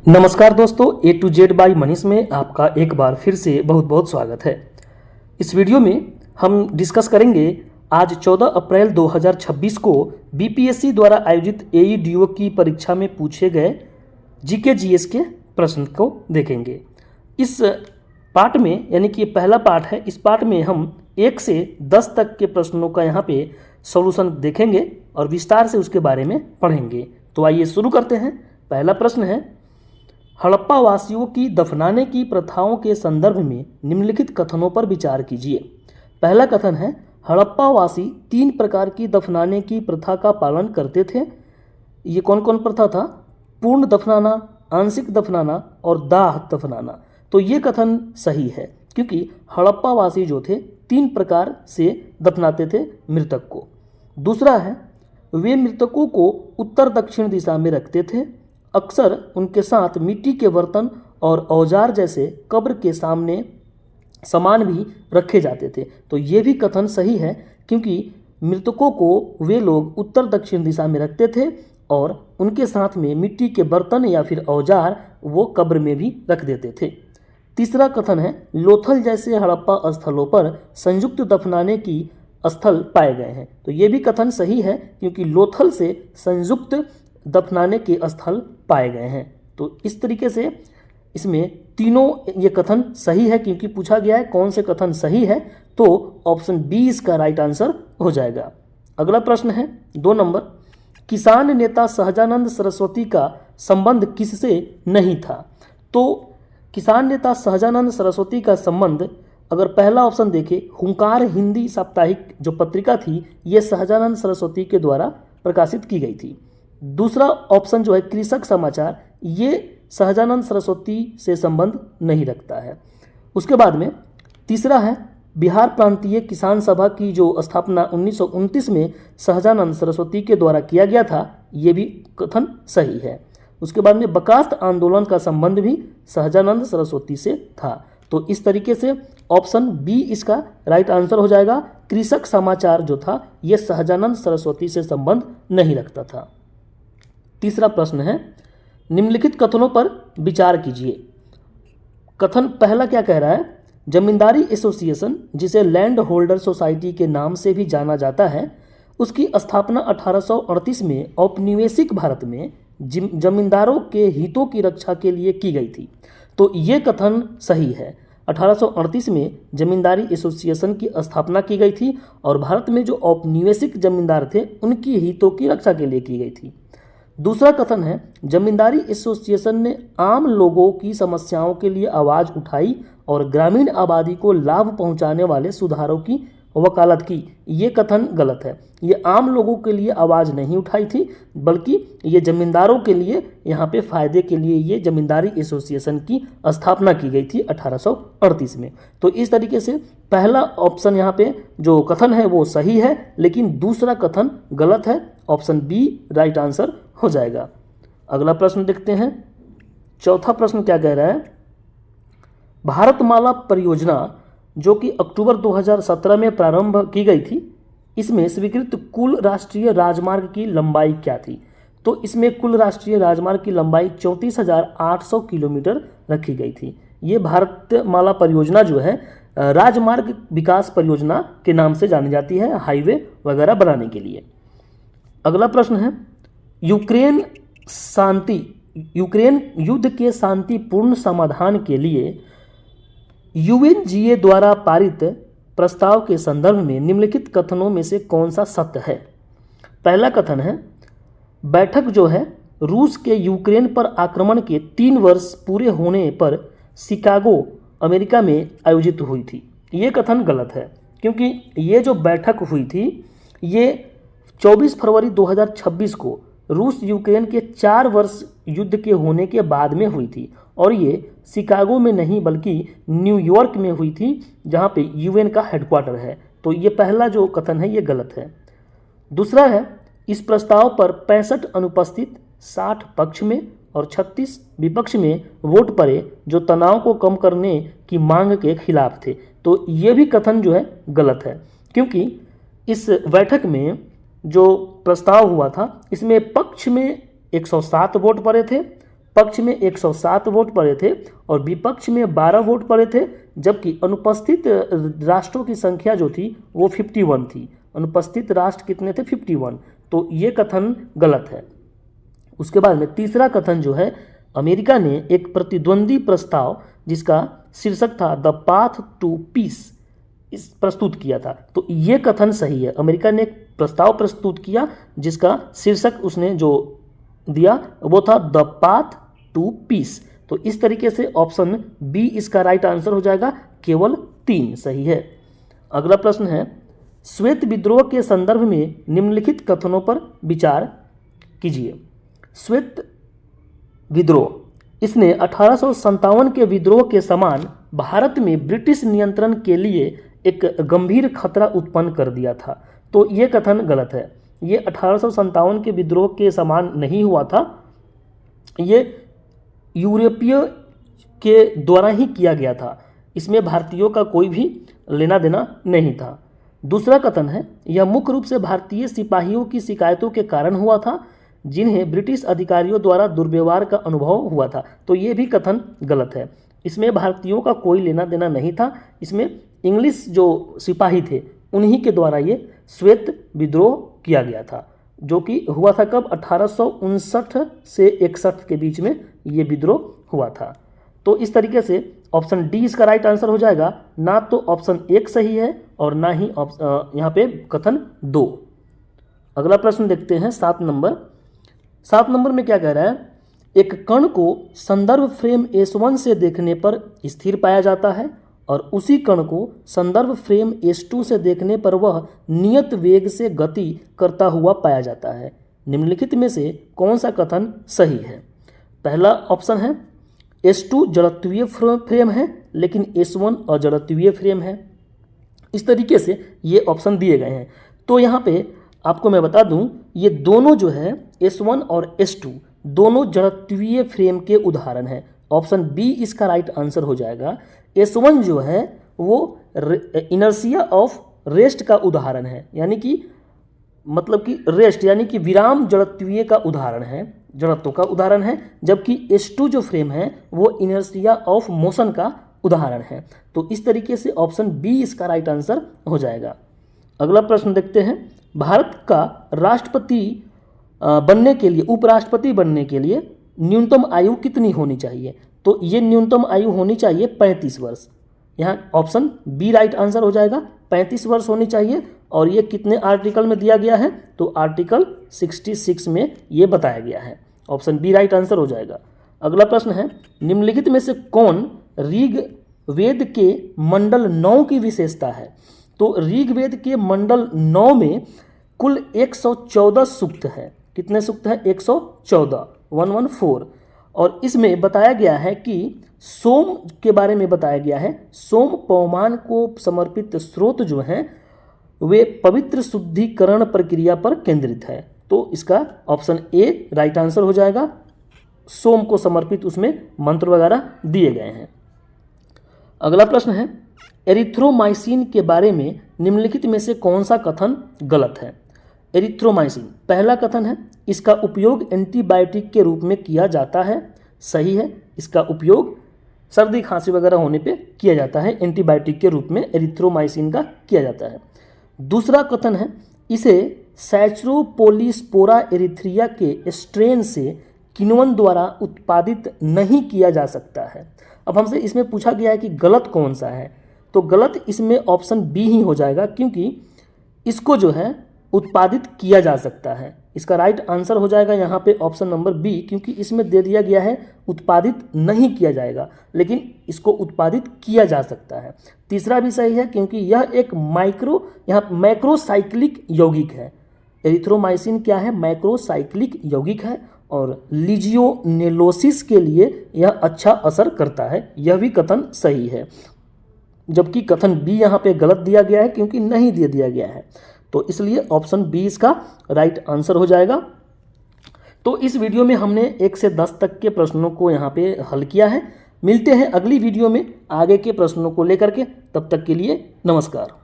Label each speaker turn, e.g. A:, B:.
A: नमस्कार दोस्तों, ए to Z bye Manish में आपका एक बार फिर से बहुत बहुत स्वागत है। इस वीडियो में हम डिस्कस करेंगे आज 14 अप्रैल 2026 को बीपीएससी द्वारा आयोजित एईडीओ की परीक्षा में पूछे गए जीके जीएस के प्रश्न को देखेंगे। इस पार्ट में, यानी कि पहला पार्ट है, इस पार्ट में हम 1 से 10 तक के प्रश्नों का यहाँ पे सॉल्यूशन देखेंगे और विस्तार से उसके बारे में पढ़ेंगे। तो आइए शुरू करते हैं। पहला प्रश्न है, हड़प्पा वासियों की दफनाने की प्रथाओं के संदर्भ में निम्नलिखित कथनों पर विचार कीजिए। पहला कथन है, हड़प्पा वासी 3 प्रकार की दफनाने की प्रथा का पालन करते थे। ये कौन कौन प्रथा था? पूर्ण दफनाना, आंशिक दफनाना और दाह दफनाना। तो ये कथन सही है, क्योंकि हड़प्पा वासी जो थे 3 प्रकार से दफनाते थे मृतक को। दूसरा है, वे मृतकों को उत्तर दक्षिण दिशा में रखते थे। अक्सर उनके साथ मिट्टी के बर्तन और औजार जैसे कब्र के सामने सामान भी रखे जाते थे। तो ये भी कथन सही है, क्योंकि मृतकों को वे लोग उत्तर दक्षिण दिशा में रखते थे और उनके साथ में मिट्टी के बर्तन या फिर औजार वो कब्र में भी रख देते थे। तीसरा कथन है, लोथल जैसे हड़प्पा स्थलों पर संयुक्त दफनाने की स्थल पाए गए हैं। तो ये भी कथन सही है, क्योंकि लोथल से संयुक्त दफनाने के स्थल पाए गए हैं। तो इस तरीके से इसमें तीनों ये कथन सही है, क्योंकि पूछा गया है कौन से कथन सही है, तो ऑप्शन बी इसका राइट आंसर हो जाएगा। अगला प्रश्न है 2 नंबर, किसान नेता सहजानंद सरस्वती का संबंध किससे नहीं था? तो किसान नेता सहजानंद सरस्वती का संबंध, अगर पहला ऑप्शन देखें, हुंकार हिंदी साप्ताहिक जो पत्रिका थी, ये सहजानंद सरस्वती के द्वारा प्रकाशित की गई थी। दूसरा ऑप्शन जो है कृषक समाचार, ये सहजानंद सरस्वती से संबंध नहीं रखता है। उसके बाद में तीसरा है, बिहार प्रांतीय किसान सभा की जो स्थापना 1929 में सहजानंद सरस्वती के द्वारा किया गया था, ये भी कथन सही है। उसके बाद में बकास्त आंदोलन का संबंध भी सहजानंद सरस्वती से था। तो इस तरीके से ऑप्शन बी इसका राइट आंसर हो जाएगा। कृषक समाचार जो था, ये सहजानंद सरस्वती से संबंध नहीं रखता था। तीसरा प्रश्न है, निम्नलिखित कथनों पर विचार कीजिए। कथन पहला क्या कह रहा है? जमींदारी एसोसिएशन, जिसे लैंड होल्डर सोसाइटी के नाम से भी जाना जाता है, उसकी स्थापना 1838 में औपनिवेशिक भारत में जमींदारों के हितों की रक्षा के लिए की गई थी। तो ये कथन सही है। 1838 में जमींदारी एसोसिएशन की स्थापना की गई थी और भारत में जो औपनिवेशिक जमींदार थे उनकी हितों की रक्षा के लिए की गई थी। दूसरा कथन है, जमींदारी एसोसिएशन ने आम लोगों की समस्याओं के लिए आवाज़ उठाई और ग्रामीण आबादी को लाभ पहुंचाने वाले सुधारों की वकालत की। ये कथन गलत है। ये आम लोगों के लिए आवाज़ नहीं उठाई थी, बल्कि ये जमींदारों के लिए, यहाँ पे फ़ायदे के लिए ये जमींदारी एसोसिएशन की स्थापना की गई थी 1838 में। तो इस तरीके से पहला ऑप्शन यहाँ पे जो कथन है वो सही है, लेकिन दूसरा कथन गलत है। ऑप्शन बी राइट आंसर हो जाएगा। अगला प्रश्न देखते हैं। चौथा प्रश्न क्या कह रहा है? भारतमाला परियोजना जो कि अक्टूबर 2017 में प्रारंभ की गई थी, इसमें स्वीकृत कुल राष्ट्रीय राजमार्ग की लंबाई क्या थी? तो इसमें कुल राष्ट्रीय राजमार्ग की लंबाई 34,800 किलोमीटर रखी गई थी। ये भारतमाला परियोजना जो है राजमार्ग विकास परियोजना के नाम से जानी जाती है, हाईवे वगैरह बनाने के लिए। अगला प्रश्न है, यूक्रेन युद्ध के शांतिपूर्ण समाधान के लिए यूएनजीए द्वारा पारित प्रस्ताव के संदर्भ में निम्नलिखित कथनों में से कौन सा सत्य है? पहला कथन है, बैठक जो है रूस के यूक्रेन पर आक्रमण के 3 वर्ष पूरे होने पर शिकागो अमेरिका में आयोजित हुई थी। ये कथन गलत है, क्योंकि ये जो बैठक हुई थी ये 24 फरवरी 2026 को रूस यूक्रेन के 4 वर्ष युद्ध के होने के बाद में हुई थी, और ये शिकागो में नहीं बल्कि न्यूयॉर्क में हुई थी, जहाँ पे यूएन का हेडक्वार्टर है। तो ये पहला जो कथन है ये गलत है। दूसरा है, इस प्रस्ताव पर 65 अनुपस्थित, 60 पक्ष में और 36 विपक्ष में वोट पड़े, जो तनाव को कम करने की मांग के खिलाफ थे। तो ये भी कथन जो है गलत है, क्योंकि इस बैठक में जो प्रस्ताव हुआ था इसमें पक्ष में 107 वोट पड़े थे, पक्ष में 107 वोट पड़े थे और विपक्ष में 12 वोट पड़े थे, जबकि अनुपस्थित राष्ट्रों की संख्या जो थी वो 51 थी। अनुपस्थित राष्ट्र कितने थे? 51। तो ये कथन गलत है। उसके बाद में तीसरा कथन जो है, अमेरिका ने एक प्रतिद्वंदी प्रस्ताव जिसका शीर्षक था द पाथ टू पीस इस प्रस्तुत किया था। तो ये कथन सही है। अमेरिका ने एक प्रस्ताव प्रस्तुत किया जिसका शीर्षक उसने जो दिया वो था द पाथ टू पीस। तो इस तरीके से ऑप्शन बी इसका राइट आंसर हो जाएगा। केवल 3 सही है। अगला प्रश्न है, श्वेत विद्रोह के संदर्भ में निम्नलिखित कथनों पर विचार कीजिए। श्वेत विद्रोह, इसने 1857 के विद्रोह के समान भारत में ब्रिटिश नियंत्रण के लिए एक गंभीर खतरा उत्पन्न कर दिया था। तो ये कथन गलत है। ये 1857 के विद्रोह के समान नहीं हुआ था, ये यूरोपीय के द्वारा ही किया गया था। इसमें भारतीयों का कोई भी लेना देना नहीं था। दूसरा कथन है, यह मुख्य रूप से भारतीय सिपाहियों की शिकायतों के कारण हुआ था जिन्हें ब्रिटिश अधिकारियों द्वारा दुर्व्यवहार का अनुभव हुआ था। तो ये भी कथन गलत है। इसमें भारतीयों का कोई लेना देना नहीं था, इसमें इंग्लिश जो सिपाही थे उन्हीं के द्वारा ये श्वेत विद्रोह किया गया था, जो कि हुआ था कब? 1859 से 61 के बीच में ये विद्रोह हुआ था। तो इस तरीके से ऑप्शन डी इसका राइट आंसर हो जाएगा। ना तो ऑप्शन 1 सही है और ना ही यहाँ पे कथन 2। अगला प्रश्न देखते हैं 7 नंबर। 7 नंबर में क्या कह रहा है, एक कण को संदर्भ फ्रेम S1 से देखने पर स्थिर पाया जाता है और उसी कण को संदर्भ फ्रेम S2 से देखने पर वह नियत वेग से गति करता हुआ पाया जाता है। निम्नलिखित में से कौन सा कथन सही है? पहला ऑप्शन है S2 जड़त्वीय फ्रेम है लेकिन S1 अजड़त्वीय फ्रेम है। इस तरीके से ये ऑप्शन दिए गए हैं। तो यहाँ पे आपको मैं बता दूं, ये दोनों जो है S1 और S2 दोनों जड़त्वीय फ्रेम के उदाहरण हैं। ऑप्शन बी इसका राइट आंसर हो जाएगा। S1 जो है वो इनर्शिया ऑफ रेस्ट का उदाहरण है, यानी कि मतलब कि रेस्ट यानी कि विराम जड़त्वीय का उदाहरण है, जड़त्व का उदाहरण है, जबकि S2 जो फ्रेम है वो इनर्शिया ऑफ मोशन का उदाहरण है। तो इस तरीके से ऑप्शन बी इसका राइट आंसर हो जाएगा। अगला प्रश्न देखते हैं, भारत का राष्ट्रपति बनने के लिए, उपराष्ट्रपति बनने के लिए न्यूनतम आयु कितनी होनी चाहिए? तो ये न्यूनतम आयु होनी चाहिए 35 वर्ष। यहाँ ऑप्शन बी राइट आंसर हो जाएगा। 35 वर्ष होनी चाहिए और ये कितने आर्टिकल में दिया गया है? तो आर्टिकल 66 में ये बताया गया है। ऑप्शन बी राइट आंसर हो जाएगा। अगला प्रश्न है, निम्नलिखित में से कौन ऋग्वेद के मंडल 9 की विशेषता है? तो ऋग्वेद के मंडल 9 में कुल 114 सूक्त है। कितने सूक्त हैं? 114, 114। और इसमें बताया गया है कि सोम के बारे में बताया गया है। सोम पवमान को समर्पित स्रोत जो हैं वे पवित्र शुद्धिकरण प्रक्रिया पर केंद्रित है। तो इसका ऑप्शन ए राइट आंसर हो जाएगा। सोम को समर्पित उसमें मंत्र वगैरह दिए गए हैं। अगला प्रश्न है, एरिथ्रोमाइसिन के बारे में निम्नलिखित में से कौन सा कथन गलत है? एरिथ्रोमाइसिन, पहला कथन है इसका उपयोग एंटीबायोटिक के रूप में किया जाता है। सही है, इसका उपयोग सर्दी खांसी वगैरह होने पे किया जाता है, एंटीबायोटिक के रूप में एरिथ्रोमाइसिन का किया जाता है। दूसरा कथन है इसे सैचरोपोलिस्पोरा एरिथ्रिया के स्ट्रेन से किण्वन द्वारा उत्पादित नहीं किया जा सकता है। अब हमसे इसमें पूछा गया है कि गलत कौन सा है, तो गलत इसमें ऑप्शन बी ही हो जाएगा, क्योंकि इसको जो है उत्पादित किया जा सकता है। इसका राइट आंसर हो जाएगा यहाँ पे ऑप्शन नंबर बी, क्योंकि इसमें दे दिया गया है उत्पादित नहीं किया जाएगा, लेकिन इसको उत्पादित किया जा सकता है। तीसरा भी सही है, क्योंकि यह एक मैक्रोसाइक्लिक यौगिक है। एरिथ्रोमाइसिन क्या है? मैक्रोसाइक्लिक यौगिक है और लीजियोनेलोसिस के लिए यह अच्छा असर करता है। यह भी कथन सही है, जबकि कथन बी यहाँ पे गलत दिया गया है, क्योंकि नहीं दे दिया गया है। तो इसलिए ऑप्शन बी इसका राइट आंसर हो जाएगा। तो इस वीडियो में हमने 1 से 10 तक के प्रश्नों को यहाँ पे हल किया है। मिलते हैं अगली वीडियो में आगे के प्रश्नों को लेकर के। तब तक के लिए नमस्कार।